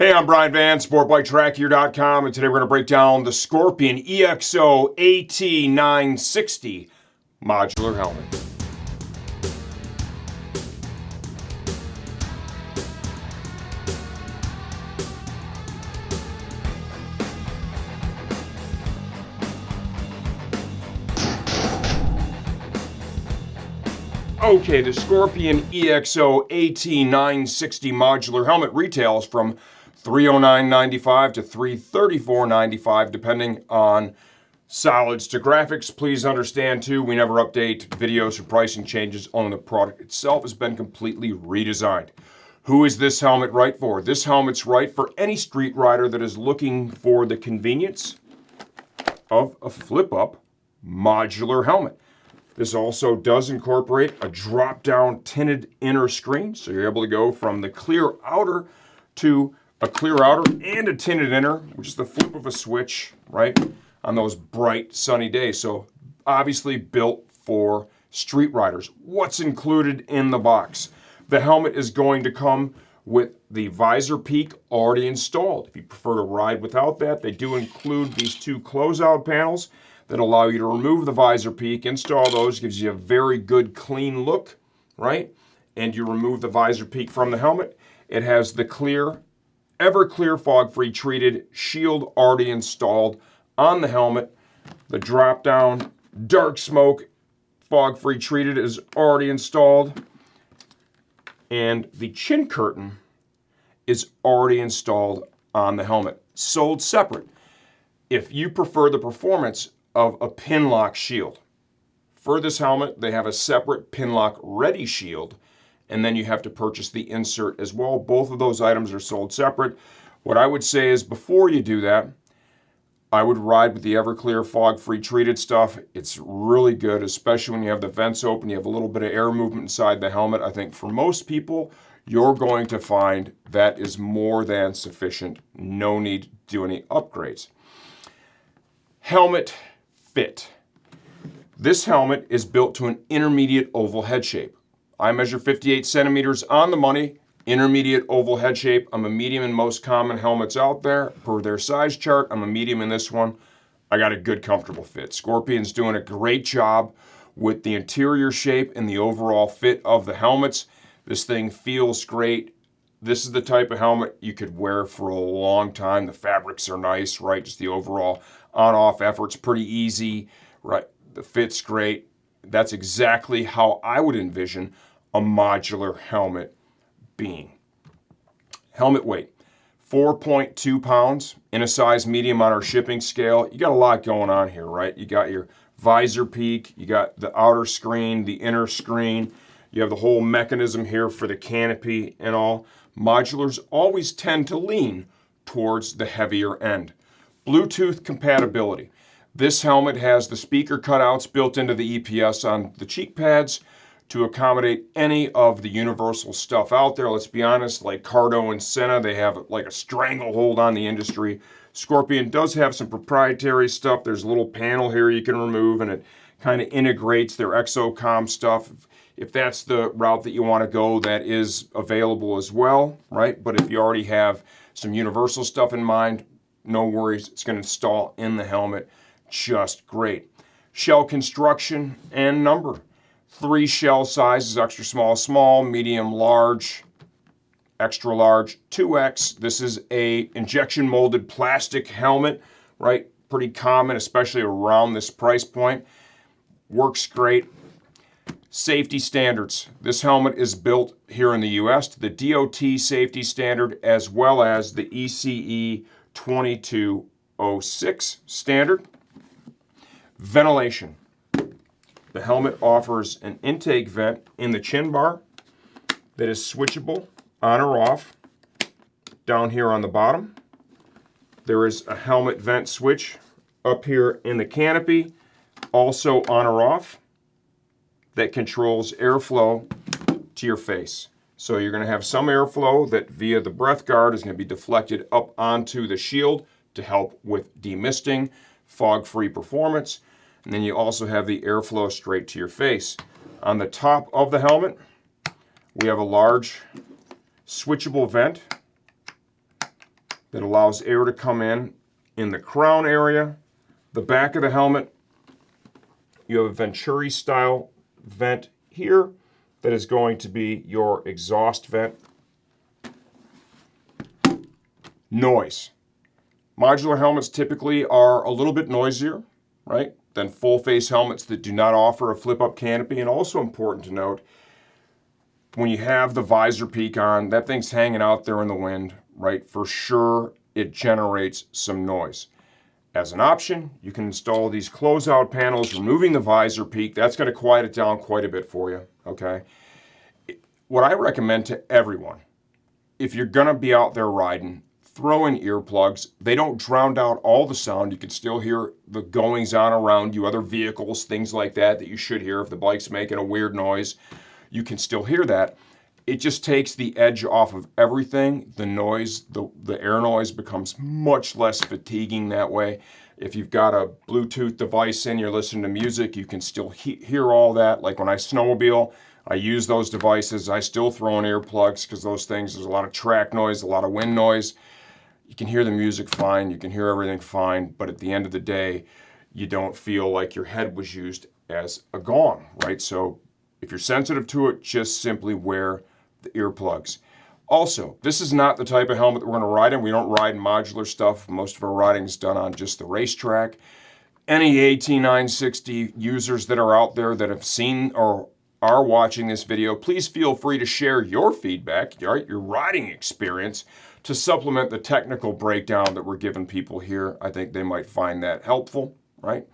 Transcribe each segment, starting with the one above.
Hey, I'm Brian Van, SportbikeTrackHere.com, and today we're going to break down the Scorpion EXO-AT960 Modular Helmet. Okay, the Scorpion EXO-AT960 Modular Helmet retails from $309.95 to $334.95, depending on solids to graphics. Please understand, too, we never update videos or pricing changes. Only the product itself has been completely redesigned. Who is this helmet right for? This helmet's right for any street rider that is looking for the convenience of a flip-up modular helmet. This also does incorporate a drop-down tinted inner screen, so you're able to go from the clear outer to a clear outer and a tinted inner, which is the flip of a switch, right, on those bright, sunny days. So obviously built for street riders. What's included in the box? The helmet is going to come with the visor peak already installed. If you prefer to ride without that, they do include these two closeout panels that allow you to remove the visor peak, install those, gives you a very good clean look, right? And you remove the visor peak from the helmet. It has the clear, Everclear fog-free treated shield already installed on the helmet. The drop-down dark smoke fog-free treated is already installed. And the chin curtain is already installed on the helmet, sold separate. If you prefer the performance of a pin lock shield. For this helmet, they have a separate pin lock ready shield, and then you have to purchase the insert as well. Both of those items are sold separate. What I would say is before you do that, I would ride with the Everclear fog-free treated stuff. It's really good, especially when you have the vents open, you have a little bit of air movement inside the helmet. I think for most people, you're going to find that is more than sufficient. No need to do any upgrades. Helmet fit. This helmet is built to an intermediate oval head shape. I measure 58 centimeters on the money, intermediate oval head shape. I'm a medium in most common helmets out there. Per their size chart, I'm a medium in this one. I got a good, comfortable fit. Scorpion's doing a great job with the interior shape and the overall fit of the helmets. This thing feels great. This is the type of helmet you could wear for a long time. The fabrics are nice, right? Just the overall on-off effort's pretty easy, right? The fit's great. That's exactly how I would envision a modular helmet being. Helmet weight, 4.2 pounds in a size medium on our shipping scale. You got a lot going on here, right? You got your visor peak, you got the outer screen, the inner screen, you have the whole mechanism here for the canopy and all. Modulars always tend to lean towards the heavier end. Bluetooth compatibility. This helmet has the speaker cutouts built into the EPS on the cheek pads to accommodate any of the universal stuff out there. Let's be honest, like Cardo and Senna, they have like a stranglehold on the industry. Scorpion does have some proprietary stuff. There's a little panel here you can remove, and it kind of integrates their Exocom stuff. If that's the route that you want to go, that is available as well, right? But if you already have some universal stuff in mind, no worries, it's going to install in the helmet just great. Shell construction and number. 3 shell sizes, extra small, small, medium, large, extra large, 2X. This is a injection molded plastic helmet, right? Pretty common, especially around this price point. Works great. Safety standards. This helmet is built here in the US to the DOT safety standard as well as the ECE 2206 standard. Ventilation. The helmet offers an intake vent in the chin bar that is switchable on or off down here on the bottom. There is a helmet vent switch up here in the canopy, also on or off, that controls airflow to your face. So you're going to have some airflow that via the breath guard is going to be deflected up onto the shield to help with demisting, fog-free performance. And then you also have the airflow straight to your face. On the top of the helmet, we have a large switchable vent that allows air to come in the crown area. The back of the helmet, you have a Venturi style vent here that is going to be your exhaust vent. Noise. Modular helmets typically are a little bit noisier, right, than full face helmets that do not offer a flip up canopy. And also important to note, when you have the visor peak on, that thing's hanging out there in the wind, right? For sure, it generates some noise. As an option, you can install these closeout panels, removing the visor peak. That's going to quiet it down quite a bit for you, okay? What I recommend to everyone, if you're going to be out there riding, throw in earplugs. They don't drown out all the sound. You can still hear the goings on around you, other vehicles, things like that you should hear. If the bike's making a weird noise, you can still hear that. It just takes the edge off of everything. The noise, the air noise becomes much less fatiguing that way. If you've got a Bluetooth device in, you're listening to music, you can still hear all that. Like when I snowmobile, I use those devices. I still throw in earplugs because those things, there's a lot of track noise, a lot of wind noise. You can hear the music fine, you can hear everything fine, but at the end of the day, you don't feel like your head was used as a gong, right? So if you're sensitive to it, just simply wear the earplugs. Also, this is not the type of helmet that we're going to ride in. We don't ride modular stuff. Most of our riding is done on just the racetrack. Any AT960 users that are out there that have seen or are watching this video, please feel free to share your feedback, right, your riding experience, to supplement the technical breakdown that we're giving people here. I think they might find that helpful, right?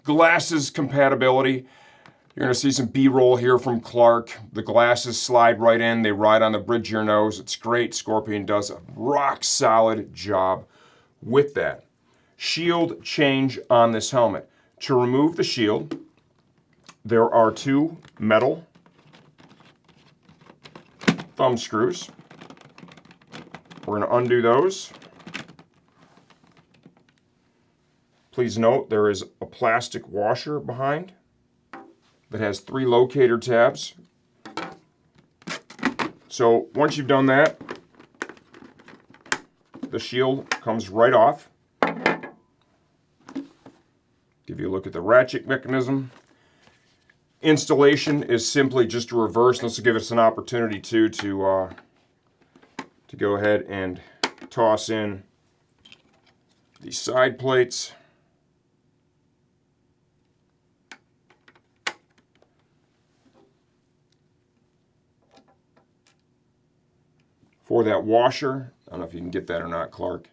Glasses compatibility. You're going to see some B-roll here from Clark. The glasses slide right in. They ride on the bridge of your nose. It's great. Scorpion does a rock solid job with that. Shield change on this helmet. To remove the shield, there are two metal thumb screws. We're going to undo those. Please note there is a plastic washer behind that has 3 locator tabs. So once you've done that, the shield comes right off. Give you a look at the ratchet mechanism. Installation is simply just a reverse. This will give us an opportunity to go ahead and toss in the side plates. For that washer, I don't know if you can get that or not, Clark.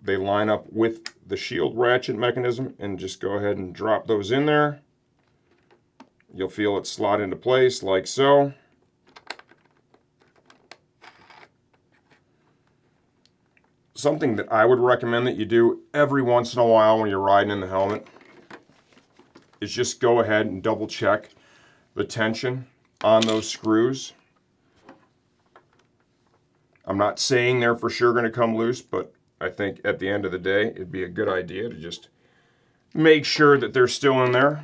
They line up with the shield ratchet mechanism, and just go ahead and drop those in there. You'll feel it slot into place like so. Something that I would recommend that you do every once in a while when you're riding in the helmet is just go ahead and double check the tension on those screws. I'm not saying they're for sure going to come loose, but I think at the end of the day, it'd be a good idea to just make sure that they're still in there.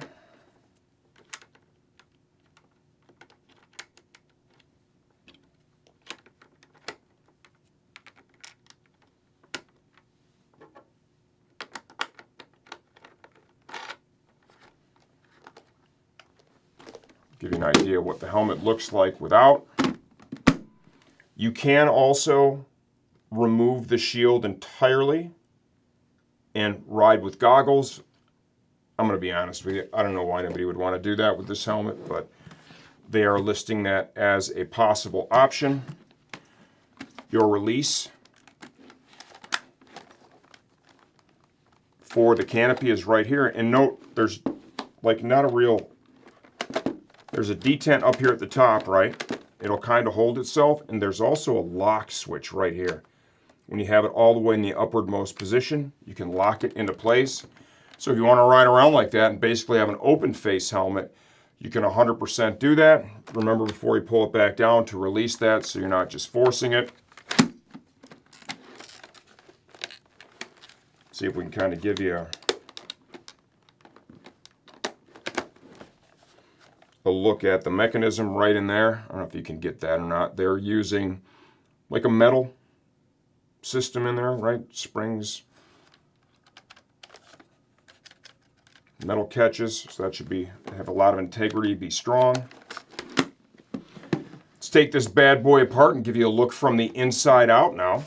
Give you an idea of what the helmet looks like without. You can also remove the shield entirely and ride with goggles. I'm going to be honest with you, I don't know why anybody would want to do that with this helmet, but they are listing that as a possible option. Your release for the canopy is right here. And note, there's like not a real, there's a detent up here at the top, right? It'll kind of hold itself, and there's also a lock switch right here. When you have it all the way in the upwardmost position, you can lock it into place. So if you want to ride around like that and basically have an open face helmet, you can 100% do that. Remember before you pull it back down to release that so you're not just forcing it. See if we can kind of give you a look at the mechanism right in there. I don't know if you can get that or not. They're using like a metal system in there, right? Springs, metal catches, so that should have a lot of integrity, be strong. Let's take this bad boy apart and give you a look from the inside out now.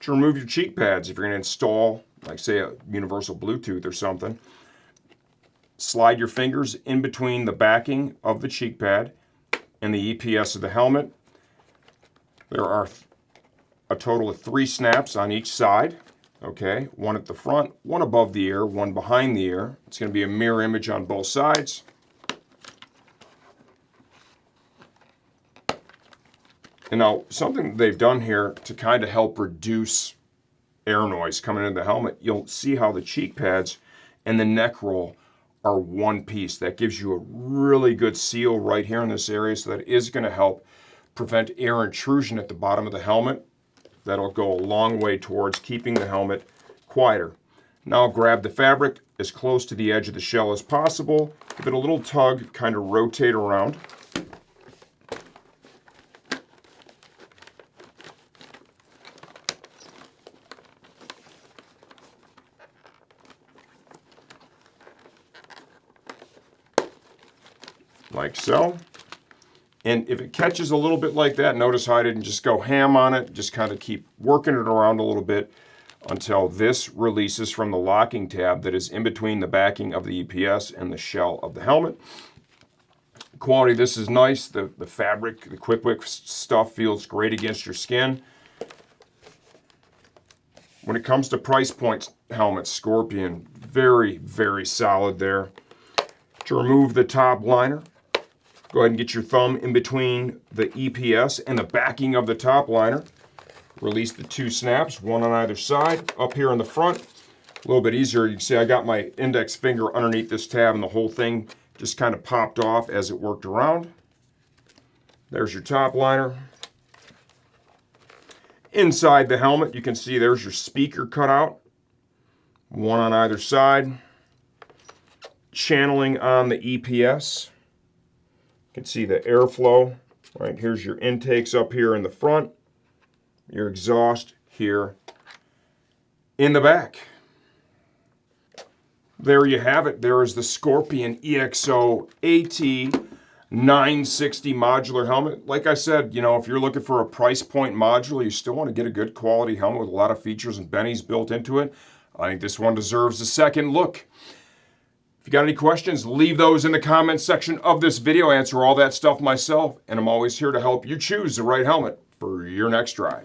To remove your cheek pads, if you're going to install, like say, a universal Bluetooth or something, slide your fingers in between the backing of the cheek pad and the EPS of the helmet. There are a total of 3 snaps on each side, okay? One at the front, one above the ear, one behind the ear. It's going to be a mirror image on both sides. And now, something they've done here to kind of help reduce air noise coming into the helmet, you'll see how the cheek pads and the neck roll are one piece. That gives you a really good seal right here in this area, so that is going to help prevent air intrusion at the bottom of the helmet. That'll go a long way towards keeping the helmet quieter. Now grab the fabric as close to the edge of the shell as possible. Give it a little tug, kind of rotate around. Like so. And if it catches a little bit like that, notice how I didn't just go ham on it, just kind of keep working it around a little bit until this releases from the locking tab that is in between the backing of the EPS and the shell of the helmet. The quality of this is nice. The fabric, the quick wick stuff feels great against your skin. When it comes to price points, helmets, Scorpion, very, very solid there. To remove the top liner, go ahead and get your thumb in between the EPS and the backing of the top liner. Release the 2 snaps, one on either side. Up here in the front, a little bit easier. You can see I got my index finger underneath this tab and the whole thing just kind of popped off as it worked around. There's your top liner. Inside the helmet, you can see there's your speaker cutout. One on either side. Channeling on the EPS. You can see the airflow. Right, here's your intakes up here in the front. Your exhaust here in the back. There you have it. There is the Scorpion EXO-AT960 Modular Helmet. Like I said, you know, if you're looking for a price point modular, you still want to get a good quality helmet with a lot of features and bennies built into it. I think this one deserves a second look. If you got any questions, leave those in the comments section of this video. I answer all that stuff myself, and I'm always here to help you choose the right helmet for your next ride.